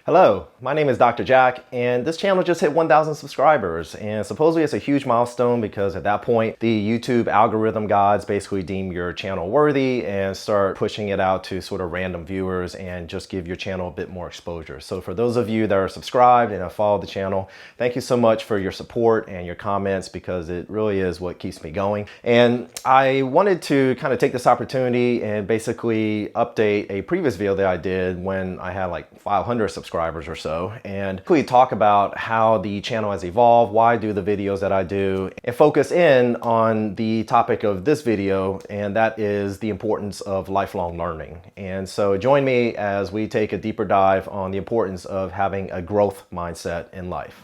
Hello, my name is Dr. Jack, and this channel just hit 1,000 subscribers, and supposedly it's a huge milestone because at that point, the YouTube algorithm gods basically deem your channel worthy and start pushing it out to sort of random viewers and just give your channel a bit more exposure. So for those of you that are subscribed and have followed the channel, thank you so much for your support and your comments because it really is what keeps me going. And I wanted to kind of take this opportunity and basically update a previous video that I did when I had like 500 subscribers or so, and we talk about how the channel has evolved, why I do the videos that I do, and focus in on the topic of this video, and that is the importance of lifelong learning. And so join me as we take a deeper dive on the importance of having a growth mindset in life.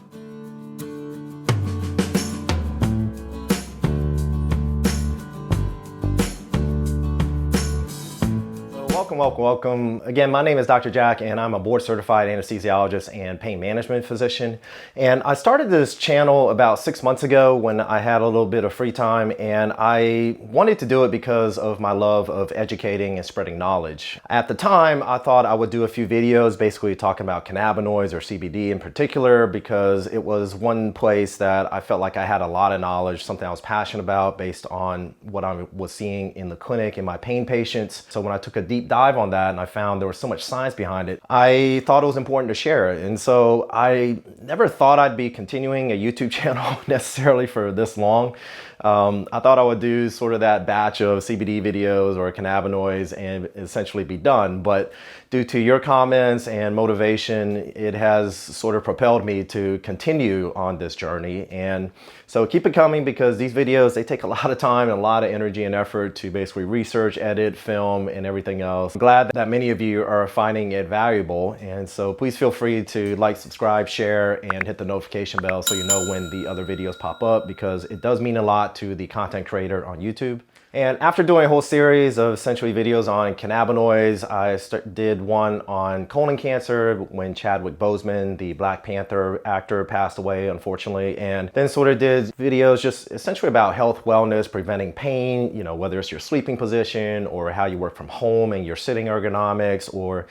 Welcome. Again, my name is Dr. Jack, and I'm a board-certified anesthesiologist and pain management physician. And I started this channel about 6 months ago when I had a little bit of free time, and I wanted to do it because of my love of educating and spreading knowledge. At the time, I thought I would do a few videos basically talking about cannabinoids or CBD in particular because it was one place that I felt like I had a lot of knowledge, something I was passionate about based on what I was seeing in the clinic in my pain patients. So when I took a deep dive on that and I found there was so much science behind it, I thought it was important to share it. And so I never thought I'd be continuing a YouTube channel necessarily for this long. I thought I would do sort of that batch of CBD videos or cannabinoids and essentially be done. But due to your comments and motivation, it has sort of propelled me to continue on this journey. And so keep it coming because these videos, they take a lot of time and a lot of energy and effort to basically research, edit, film, and everything else. I'm glad that many of you are finding it valuable. And so please feel free to like, subscribe, share, and hit the notification bell so you know when the other videos pop up because it does mean a lot to the content creator on YouTube. And after doing a whole series of essentially videos on cannabinoids, I did one on colon cancer when Chadwick Boseman, the Black Panther actor, passed away, unfortunately, and then sort of did videos just essentially about health, wellness, preventing pain, whether it's your sleeping position or how you work from home and your sitting ergonomics, or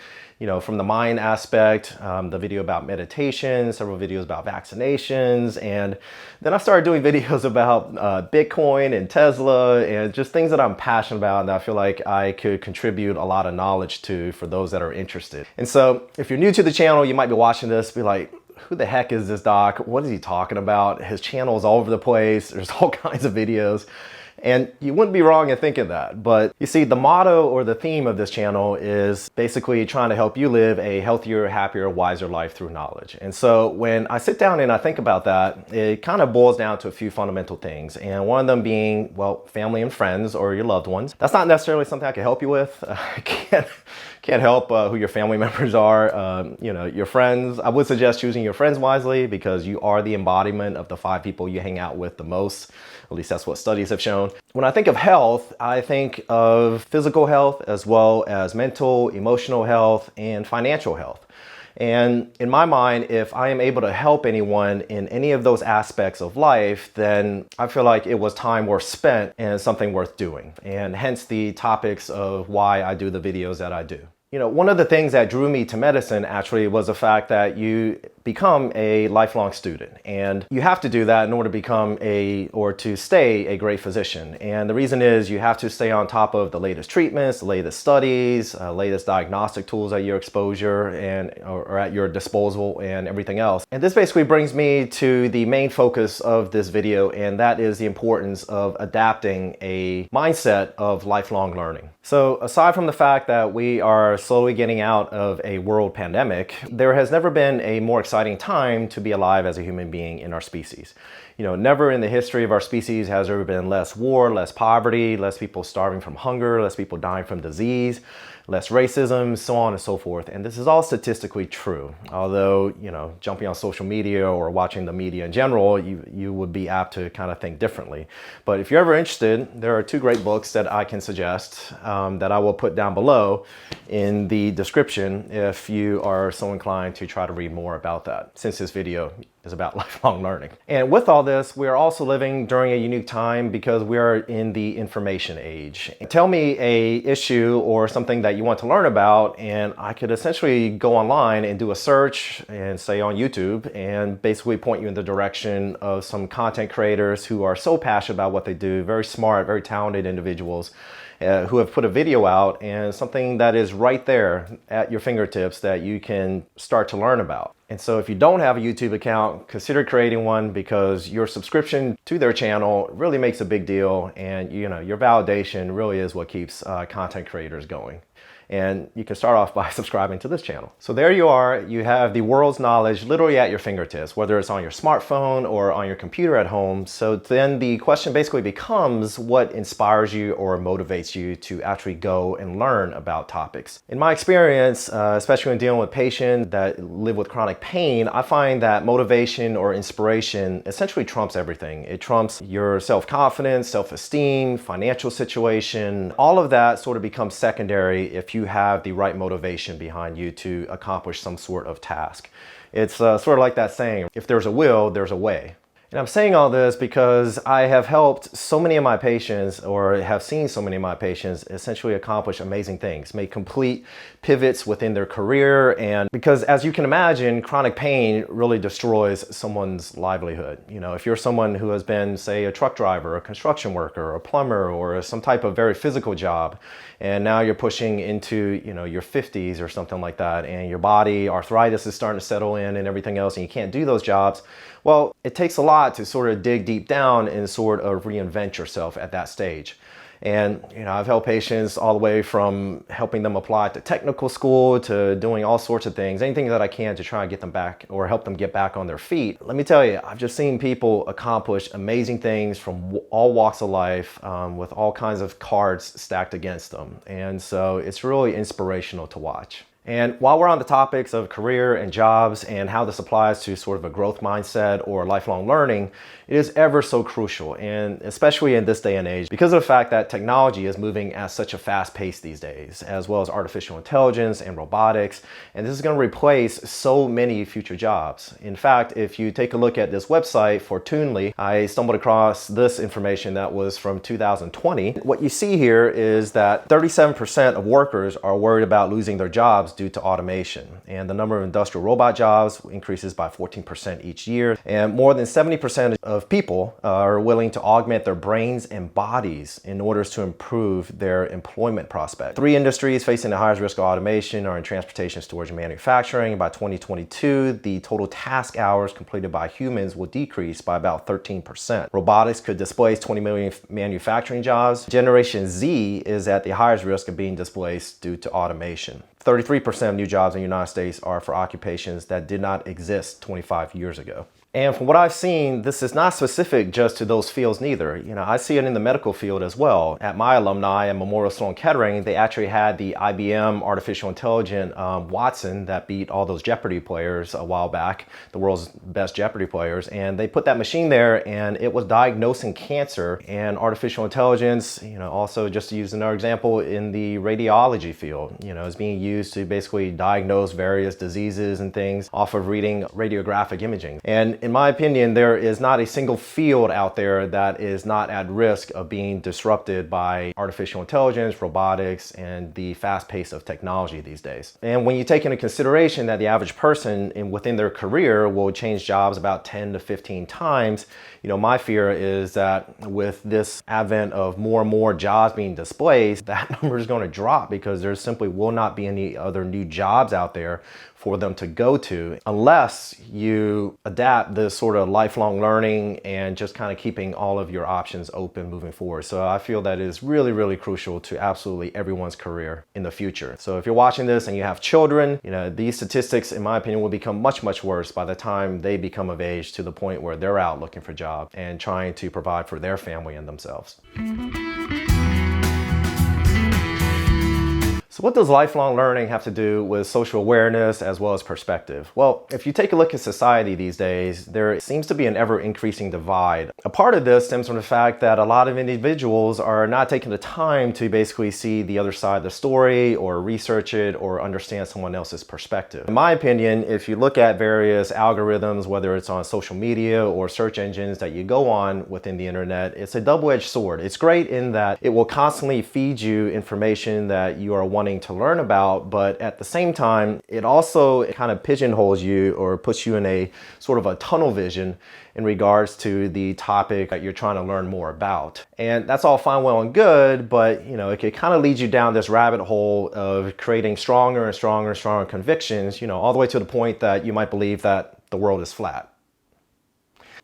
from the mind aspect, the video about meditation, several videos about vaccinations, and then I started doing videos about Bitcoin and Tesla and just things that I'm passionate about and that I feel like I could contribute a lot of knowledge to for those that are interested. And so if you're new to the channel, you might be watching this, be like, who the heck is this doc? What is he talking about? His channel is all over the place. There's all kinds of videos. And you wouldn't be wrong in thinking that. But you see, the motto or the theme of this channel is basically trying to help you live a healthier, happier, wiser life through knowledge. And so when I sit down and I think about that, it kind of boils down to a few fundamental things. And one of them being, well, family and friends or your loved ones. That's not necessarily something I can help you with. I can't help who your family members are. Your friends. I would suggest choosing your friends wisely because you are the embodiment of the 5 people you hang out with the most. At least that's what studies have shown. When I think of health, I think of physical health as well as mental, emotional health, and financial health. And in my mind, if I am able to help anyone in any of those aspects of life, then I feel like it was time worth spent and something worth doing. And hence the topics of why I do the videos that I do. One of the things that drew me to medicine actually was the fact that you become a lifelong student, and you have to do that in order to become to stay a great physician. And the reason is you have to stay on top of the latest treatments, the latest studies, latest diagnostic tools at your exposure or at your disposal and everything else. And this basically brings me to the main focus of this video, and that is the importance of adapting a mindset of lifelong learning. So aside from the fact that we are slowly getting out of a world pandemic, there has never been a more exciting time to be alive as a human being in our species. Never in the history of our species has there been less war, less poverty, less people starving from hunger, less people dying from disease, less racism, so on and so forth. And this is all statistically true. Although, jumping on social media or watching the media in general, you would be apt to kind of think differently. But if you're ever interested, there are 2 great books that I can suggest that I will put down below in the description if you are so inclined to try to read more about that, since this video is about lifelong learning. And with all this, we are also living during a unique time because we are in the information age. Tell me a issue or something that you want to learn about, and I could essentially go online and do a search and say on YouTube and basically point you in the direction of some content creators who are so passionate about what they do, very smart, very talented individuals who have put a video out, and something that is right there at your fingertips that you can start to learn about. And so if you don't have a YouTube account, consider creating one, because your subscription to their channel really makes a big deal, and your validation really is what keeps content creators going. And you can start off by subscribing to this channel. So there you are, you have the world's knowledge literally at your fingertips, whether it's on your smartphone or on your computer at home. So then the question basically becomes, what inspires you or motivates you to actually go and learn about topics? In my experience, especially when dealing with patients that live with chronic pain, I find that motivation or inspiration essentially trumps everything. It trumps your self-confidence, self-esteem, financial situation. All of that sort of becomes secondary if you have the right motivation behind you to accomplish some sort of task. It's sort of like that saying, if there's a will, there's a way. And I'm saying all this because I have helped so many of my patients, or have seen so many of my patients, essentially accomplish amazing things, make complete pivots within their career. And because, as you can imagine, chronic pain really destroys someone's livelihood. If you're someone who has been, say, a truck driver, a construction worker, a plumber, or some type of very physical job, and now you're pushing into your 50s or something like that, and your body, arthritis is starting to settle in and everything else, and you can't do those jobs, well, it takes a lot to sort of dig deep down and sort of reinvent yourself at that stage. And I've helped patients all the way from helping them apply to technical school to doing all sorts of things, anything that I can to try and get them back or help them get back on their feet. Let me tell you, I've just seen people accomplish amazing things from all walks of life, with all kinds of cards stacked against them. And so it's really inspirational to watch. And while we're on the topics of career and jobs and how this applies to sort of a growth mindset or lifelong learning, it is ever so crucial, and especially in this day and age, because of the fact that technology is moving at such a fast pace these days, as well as artificial intelligence and robotics, and this is going to replace so many future jobs. In fact, if you take a look at this website, Fortunely, I stumbled across this information that was from 2020. What you see here is that 37% of workers are worried about losing their jobs due to automation, and the number of industrial robot jobs increases by 14% each year, and more than 70% of people are willing to augment their brains and bodies in order to improve their employment prospects. 3 industries facing the highest risk of automation are in transportation, storage, and manufacturing. By 2022, the total task hours completed by humans will decrease by about 13%. Robotics could displace 20 million manufacturing jobs. Generation Z is at the highest risk of being displaced due to automation. 33% of new jobs in the United States are for occupations that did not exist 25 years ago. And from what I've seen, this is not specific just to those fields neither. I see it in the medical field as well. At my alumni at Memorial Sloan Kettering, they actually had the IBM artificial intelligent Watson that beat all those Jeopardy players a while back, the world's best Jeopardy players. And they put that machine there, and it was diagnosing cancer. And artificial intelligence, also, just to use another example, in the radiology field, is being used to basically diagnose various diseases and things off of reading radiographic imaging. And in my opinion, there is not a single field out there that is not at risk of being disrupted by artificial intelligence, robotics, and the fast pace of technology these days. And when you take into consideration that the average person within their career will change jobs about 10 to 15 times, my fear is that with this advent of more and more jobs being displaced, that number is going to drop, because there simply will not be any other new jobs out there for them to go to, unless you adapt this sort of lifelong learning and just kind of keeping all of your options open moving forward. So I feel that is really, really crucial to absolutely everyone's career in the future. So if you're watching this and you have children, these statistics, in my opinion, will become much, much worse by the time they become of age, to the point where they're out looking for jobs and trying to provide for their family and themselves. So what does lifelong learning have to do with social awareness as well as perspective? Well, if you take a look at society these days, there seems to be an ever-increasing divide. A part of this stems from the fact that a lot of individuals are not taking the time to basically see the other side of the story or research it or understand someone else's perspective. In my opinion, if you look at various algorithms, whether it's on social media or search engines that you go on within the internet, it's a double-edged sword. It's great in that it will constantly feed you information that you are wanting to learn about, but at the same time, it also kind of pigeonholes you or puts you in a sort of a tunnel vision in regards to the topic that you're trying to learn more about. And that's all fine, well, and good, but it could kind of lead you down this rabbit hole of creating stronger and stronger and stronger convictions, all the way to the point that you might believe that the world is flat.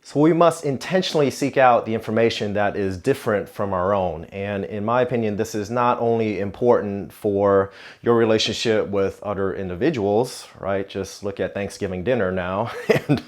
So we must intentionally seek out the information that is different from our own. And in my opinion, this is not only important for your relationship with other individuals, right? Just look at Thanksgiving dinner now and,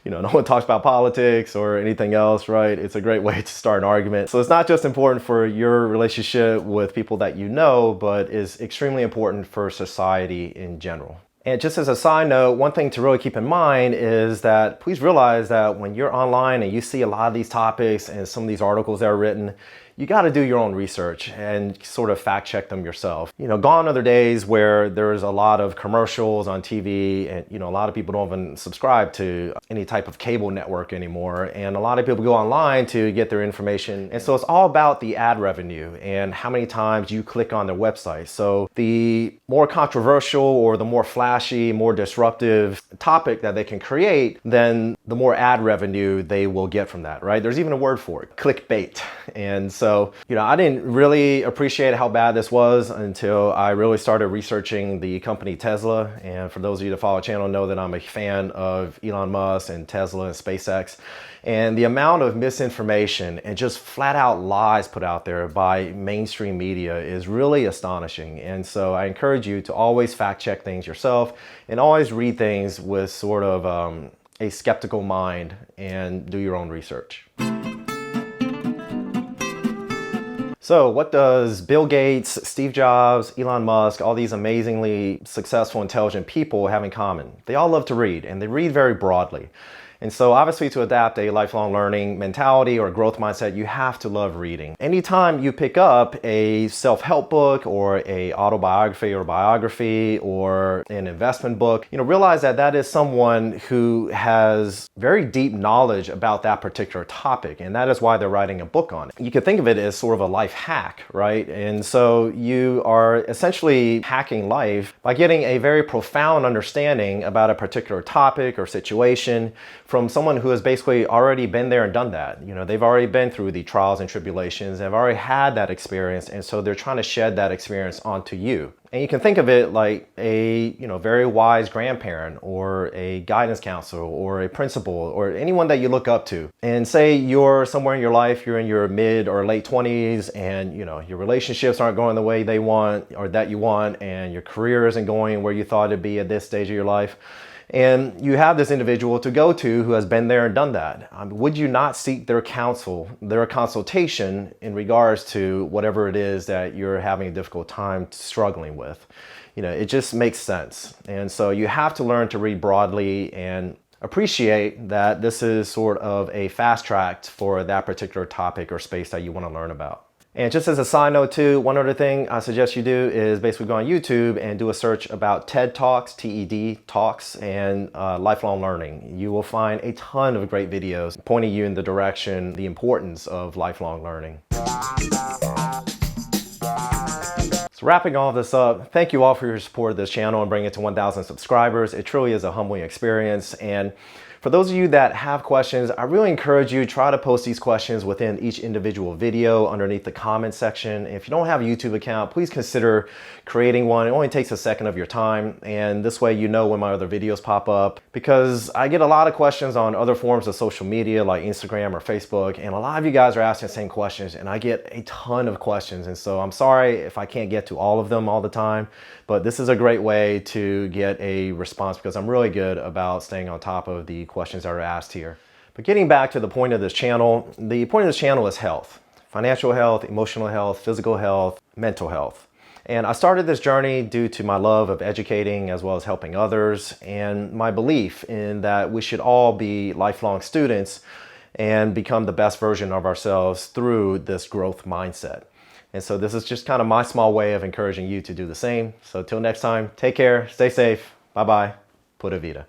no one talks about politics or anything else, right? It's a great way to start an argument. So it's not just important for your relationship with people that you know, but is extremely important for society in general. And just as a side note, one thing to really keep in mind is that please realize that when you're online and you see a lot of these topics and some of these articles that are written, you got to do your own research and sort of fact check them yourself. Gone are the days where there's a lot of commercials on TV and, a lot of people don't even subscribe to any type of cable network anymore. And a lot of people go online to get their information. And so it's all about the ad revenue and how many times you click on their website. So the more controversial or the more flashy, more disruptive topic that they can create, then the more ad revenue they will get from that, right? There's even a word for it, clickbait. And so, I didn't really appreciate how bad this was until I really started researching the company Tesla. And for those of you that follow the channel know that I'm a fan of Elon Musk and Tesla and SpaceX. And the amount of misinformation and just flat out lies put out there by mainstream media is really astonishing. And so I encourage you to always fact check things yourself and always read things with sort of a skeptical mind and do your own research. So what does Bill Gates, Steve Jobs, Elon Musk, all these amazingly successful, intelligent people have in common? They all love to read, and they read very broadly. And so obviously to adapt a lifelong learning mentality or growth mindset, you have to love reading. Anytime you pick up a self-help book or a autobiography or biography or an investment book, realize that that is someone who has very deep knowledge about that particular topic. And that is why they're writing a book on it. You could think of it as sort of a life hack, right? And so you are essentially hacking life by getting a very profound understanding about a particular topic or situation from someone who has basically already been there and done that. They've already been through the trials and tribulations, they've already had that experience, and so they're trying to shed that experience onto you. And you can think of it like a very wise grandparent or a guidance counselor or a principal or anyone that you look up to. And say you're somewhere in your life, you're in your mid or late 20s and your relationships aren't going the way they want or that you want, and your career isn't going where you thought it'd be at this stage of your life. And you have this individual to go to who has been there and done that. Would you not seek their counsel, their consultation in regards to whatever it is that you're having a difficult time struggling with? It just makes sense. And so you have to learn to read broadly and appreciate that this is sort of a fast track for that particular topic or space that you want to learn about. And just as a side note too, one other thing I suggest you do is basically go on YouTube and do a search about TED Talks, TED Talks, and lifelong learning. You will find a ton of great videos pointing you in the direction, the importance of lifelong learning. So wrapping all of this up, thank you all for your support of this channel and bringing it to 1,000 subscribers. It truly is a humbling experience. And for those of you that have questions, I really encourage you to try to post these questions within each individual video underneath the comment section. If you don't have a YouTube account, please consider creating one. It only takes a second of your time, and this way you know when my other videos pop up, because I get a lot of questions on other forms of social media like Instagram or Facebook, and a lot of you guys are asking the same questions, and I get a ton of questions. And so I'm sorry if I can't get to all of them all the time, but this is a great way to get a response because I'm really good about staying on top of the questions that are asked here. But getting back to the point of this channel, the point of this channel is health. Financial health, emotional health, physical health, mental health. And I started this journey due to my love of educating as well as helping others, and my belief in that we should all be lifelong students and become the best version of ourselves through this growth mindset. And so this is just kind of my small way of encouraging you to do the same. So till next time, take care, stay safe, bye-bye, Pura Vida.